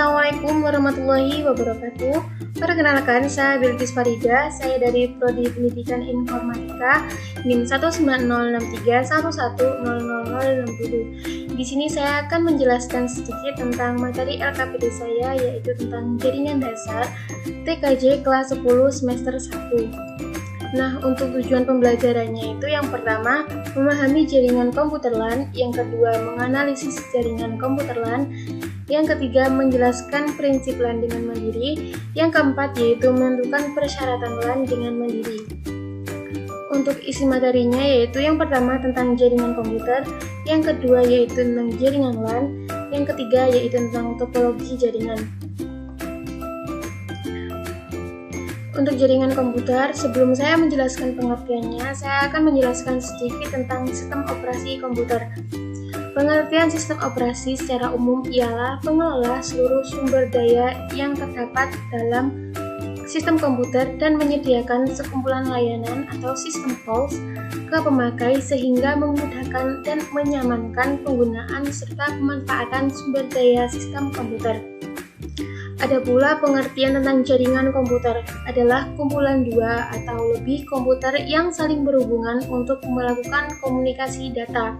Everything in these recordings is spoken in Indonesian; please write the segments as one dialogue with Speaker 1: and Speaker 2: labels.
Speaker 1: Assalamualaikum warahmatullahi wabarakatuh. Perkenalkan, saya Bilqis Farida. Saya dari Prodi Pendidikan Informatika NIM 19063110060. Di sini saya akan menjelaskan sedikit tentang materi LKPD saya, yaitu tentang jaringan dasar TKJ kelas 10 semester 1. Nah, untuk tujuan pembelajarannya itu yang pertama, memahami jaringan komputer LAN, yang kedua, menganalisis jaringan komputer LAN, yang ketiga, menjelaskan prinsip LAN dengan mandiri, yang keempat, yaitu menentukan persyaratan LAN dengan mandiri. Untuk isi materinya yaitu yang pertama tentang jaringan komputer, yang kedua yaitu tentang jaringan LAN, yang ketiga yaitu tentang topologi jaringan. Untuk jaringan komputer, sebelum saya menjelaskan pengertiannya, saya akan menjelaskan sedikit tentang sistem operasi komputer. Pengertian sistem operasi secara umum ialah pengelola seluruh sumber daya yang terdapat dalam sistem komputer dan menyediakan sekumpulan layanan atau sistem calls ke pemakai sehingga memudahkan dan menyamankan penggunaan serta pemanfaatan sumber daya sistem komputer. Ada pula pengertian tentang jaringan komputer adalah kumpulan dua atau lebih komputer yang saling berhubungan untuk melakukan komunikasi data.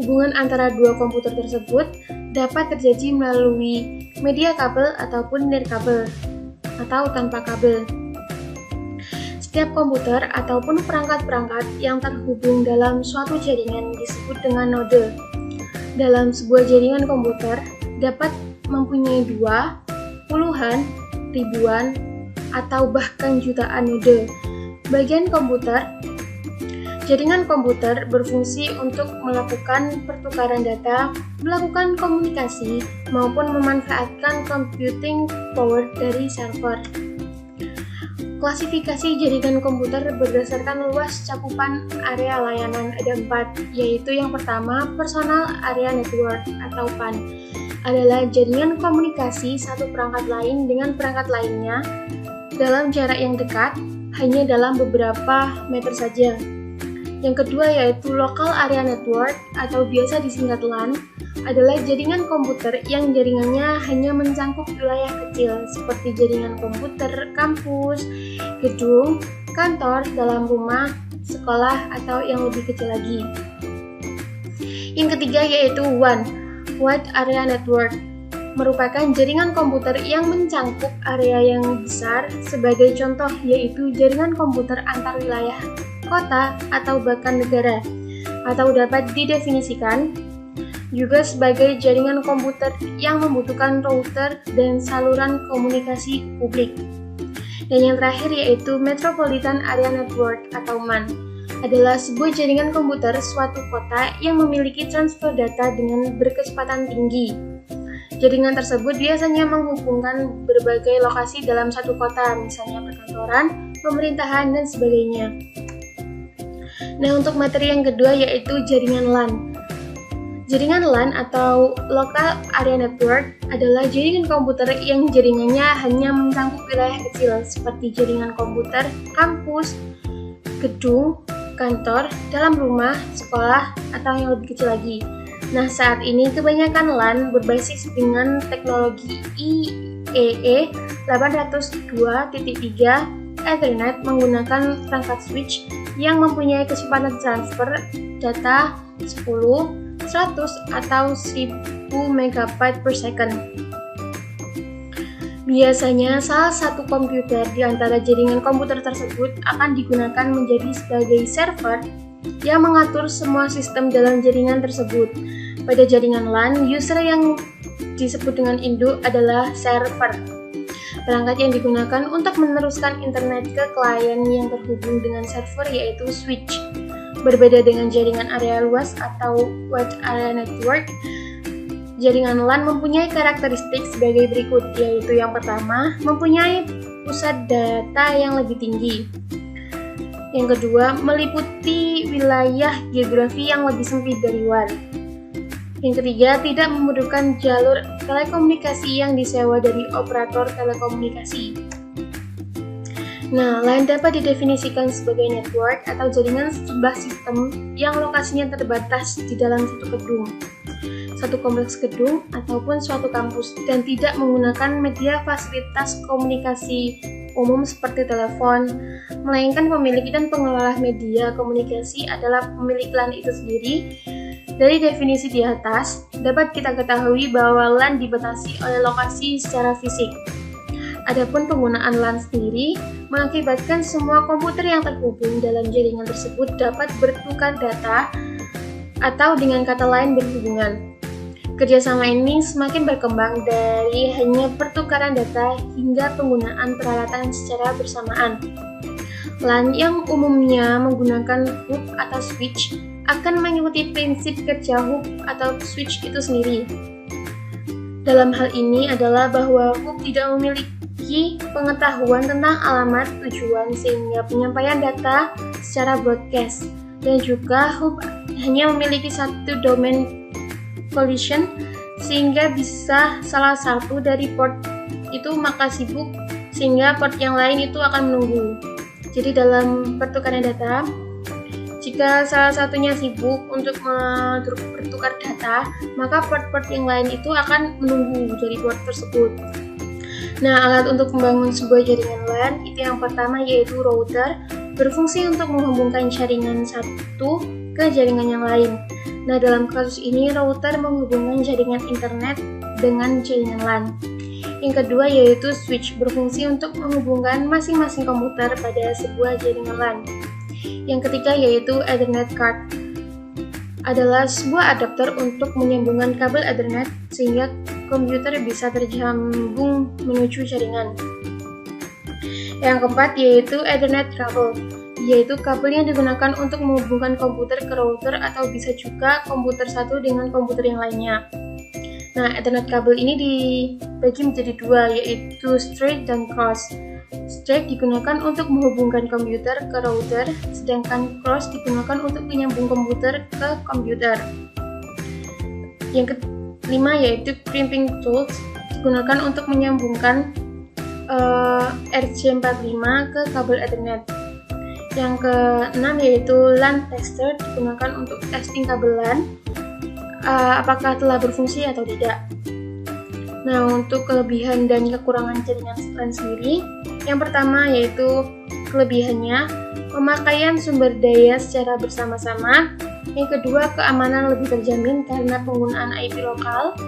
Speaker 1: Hubungan antara dua komputer tersebut dapat terjadi melalui media kabel ataupun nirkabel atau tanpa kabel. Setiap komputer ataupun perangkat-perangkat yang terhubung dalam suatu jaringan disebut dengan node. Dalam sebuah jaringan komputer dapat mempunyai dua, puluhan, ribuan, atau bahkan jutaan node. Bagian komputer, jaringan komputer berfungsi untuk melakukan pertukaran data, melakukan komunikasi, maupun memanfaatkan computing power dari server. Klasifikasi jaringan komputer berdasarkan luas cakupan area layanan ada 4, yaitu yang pertama Personal Area Network atau PAN. Adalah jaringan komunikasi satu perangkat lain dengan perangkat lainnya dalam jarak yang dekat, hanya dalam beberapa meter saja. Yang kedua yaitu Local Area Network atau biasa disingkat LAN, adalah jaringan komputer yang jaringannya hanya mencakup wilayah kecil seperti jaringan komputer, kampus, gedung, kantor, dalam rumah, sekolah, atau yang lebih kecil lagi. Yang ketiga yaitu WAN, Wide Area Network, merupakan jaringan komputer yang mencangkup area yang besar. Sebagai contoh yaitu jaringan komputer antar wilayah, kota, atau bahkan negara, atau dapat didefinisikan juga sebagai jaringan komputer yang membutuhkan router dan saluran komunikasi publik. Dan yang terakhir yaitu Metropolitan Area Network atau MAN, adalah sebuah jaringan komputer suatu kota yang memiliki transfer data dengan berkecepatan tinggi. Jaringan tersebut biasanya menghubungkan berbagai lokasi dalam satu kota, misalnya perkantoran, pemerintahan, dan sebagainya. Nah, untuk materi yang kedua yaitu jaringan LAN. Jaringan LAN atau Local Area Network adalah jaringan komputer yang jaringannya hanya mencakup wilayah kecil seperti jaringan komputer, kampus, gedung, kantor, dalam rumah, sekolah, atau yang lebih kecil lagi. Nah, saat ini kebanyakan LAN berbasis dengan teknologi IEE 802.3 Ethernet menggunakan perangkat switch yang mempunyai kecepatan transfer data 10, 100, atau 1000 MB per second. Biasanya, salah satu komputer di antara jaringan komputer tersebut akan digunakan menjadi sebagai server yang mengatur semua sistem dalam jaringan tersebut. Pada jaringan LAN, user yang disebut dengan induk adalah server. Perangkat yang digunakan untuk meneruskan internet ke klien yang terhubung dengan server yaitu switch. Berbeda dengan jaringan area luas atau Wide Area Network, jaringan LAN mempunyai karakteristik sebagai berikut, yaitu yang pertama, mempunyai pusat data yang lebih tinggi. Yang kedua, meliputi wilayah geografi yang lebih sempit dari WAN. Yang ketiga, tidak membutuhkan jalur telekomunikasi yang disewa dari operator telekomunikasi. Nah, LAN dapat didefinisikan sebagai network atau jaringan sejumlah sistem yang lokasinya terbatas di dalam satu gedung, satu kompleks gedung, ataupun suatu kampus, dan tidak menggunakan media fasilitas komunikasi umum seperti telepon, melainkan pemilik dan pengelola media komunikasi adalah pemilik LAN itu sendiri. Dari definisi di atas, dapat kita ketahui bahwa LAN dibatasi oleh lokasi secara fisik. Adapun penggunaan LAN sendiri mengakibatkan semua komputer yang terhubung dalam jaringan tersebut dapat bertukar data atau dengan kata lain berhubungan. Kerjasama ini semakin berkembang dari hanya pertukaran data hingga penggunaan peralatan secara bersamaan. LAN yang umumnya menggunakan hub atau switch akan mengikuti prinsip kerja hub atau switch itu sendiri. Dalam hal ini adalah bahwa hub tidak memiliki pengetahuan tentang alamat tujuan sehingga penyampaian data secara broadcast, dan juga hub hanya memiliki satu domain collision sehingga bisa salah satu dari port itu maka sibuk sehingga port yang lain itu akan menunggu. Jadi dalam pertukaran data, jika salah satunya sibuk untuk bertukar data, maka port-port yang lain itu akan menunggu dari port tersebut. Nah, alat untuk membangun sebuah jaringan LAN itu yang pertama yaitu router, berfungsi untuk menghubungkan jaringan satu ke jaringan yang lain. Nah, dalam kasus ini router menghubungkan jaringan internet dengan jaringan LAN. Yang kedua yaitu switch, berfungsi untuk menghubungkan masing-masing komputer pada sebuah jaringan LAN. Yang ketiga yaitu Ethernet card, adalah sebuah adapter untuk menyambungkan kabel Ethernet sehingga komputer bisa terhubung menuju jaringan. Yang keempat yaitu Ethernet cable, yaitu kabel yang digunakan untuk menghubungkan komputer ke router atau bisa juga komputer satu dengan komputer yang lainnya. Nah, Ethernet kabel ini dibagi menjadi dua, yaitu straight dan cross. Straight digunakan untuk menghubungkan komputer ke router, sedangkan cross digunakan untuk menyambung komputer ke komputer. Yang kelima yaitu crimping tools, digunakan untuk menyambungkan RJ45 ke kabel Ethernet. Yang keenam yaitu LAN tester, digunakan untuk testing kabel LAN apakah telah berfungsi atau tidak. Nah, untuk kelebihan dan kekurangan jaringan LAN sendiri, yang pertama yaitu kelebihannya pemakaian sumber daya secara bersama-sama. Yang kedua, keamanan lebih terjamin karena penggunaan IP lokal.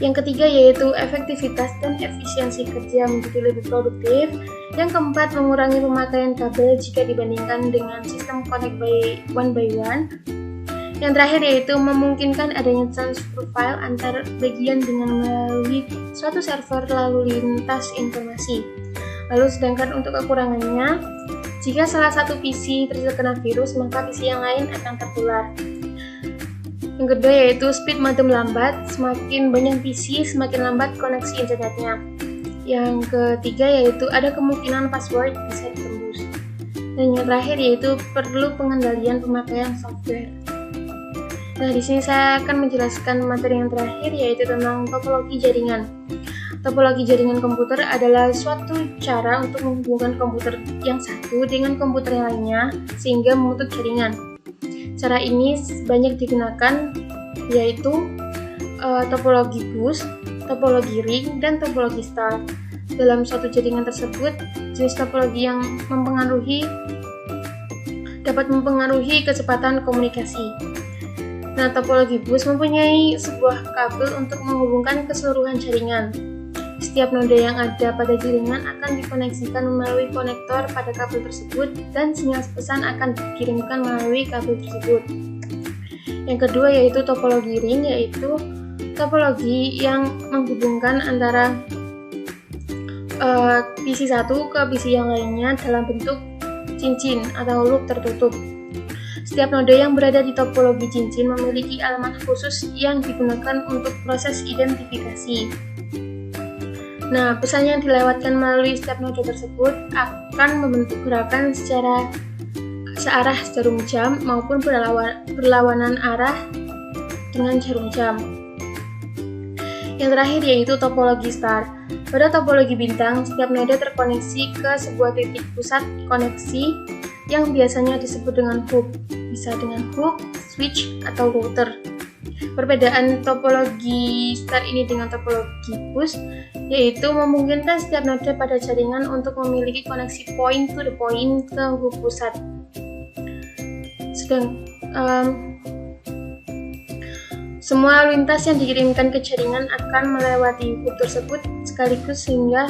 Speaker 1: Yang ketiga yaitu efektivitas dan efisiensi kerja menjadi lebih produktif. Yang keempat, mengurangi pemakaian kabel jika dibandingkan dengan sistem connect by one. Yang terakhir yaitu memungkinkan adanya transfer file antar bagian dengan melalui suatu server lalu lintas informasi. Lalu sedangkan untuk kekurangannya, jika salah satu PC terkena virus, maka PC yang lain akan tertular. Yang kedua yaitu speed modem lambat, semakin banyak PC semakin lambat koneksi internetnya. Yang ketiga yaitu ada kemungkinan password bisa ditembus. Dan yang terakhir yaitu perlu pengendalian pemakaian software. Nah, di sini saya akan menjelaskan materi yang terakhir yaitu tentang topologi jaringan. Topologi jaringan komputer adalah suatu cara untuk menghubungkan komputer yang satu dengan komputer yang lainnya sehingga membentuk jaringan. Cara ini banyak digunakan yaitu topologi bus, topologi ring, dan topologi star. Dalam suatu jaringan tersebut, jenis topologi yang dapat mempengaruhi kecepatan komunikasi. Nah, topologi bus mempunyai sebuah kabel untuk menghubungkan keseluruhan jaringan. Setiap noda yang ada pada jaringan akan dikoneksikan melalui konektor pada kabel tersebut dan sinyal pesan akan dikirimkan melalui kabel tersebut. Yang kedua yaitu topologi ring, yaitu topologi yang menghubungkan antara PC satu ke PC yang lainnya dalam bentuk cincin atau loop tertutup. Setiap noda yang berada di topologi cincin memiliki alamat khusus yang digunakan untuk proses identifikasi. Nah, pesan yang dilewatkan melalui setiap noda tersebut akan membentuk gerakan secara searah jarum jam maupun berlawanan arah dengan jarum jam. Yang terakhir yaitu topologi star. Pada topologi bintang, setiap noda terkoneksi ke sebuah titik pusat koneksi yang biasanya disebut dengan hub, bisa dengan hook, switch, atau router. Perbedaan topologi star ini dengan topologi bus yaitu memungkinkan setiap noda pada jaringan untuk memiliki koneksi point to the point ke hub pusat. Semua lintas yang dikirimkan ke jaringan akan melewati hub tersebut sekaligus sehingga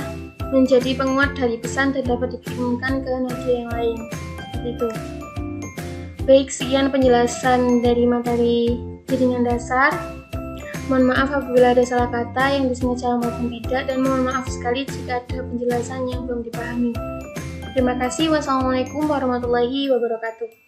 Speaker 1: menjadi penguat dari pesan dan dapat dikirimkan ke noda yang lain. Itu. Baik, sekian penjelasan dari materi jaringan dasar. Mohon maaf apabila ada salah kata yang disengaja maupun tidak, dan mohon maaf sekali jika ada penjelasan yang belum dipahami. Terima kasih. Wassalamualaikum warahmatullahi wabarakatuh.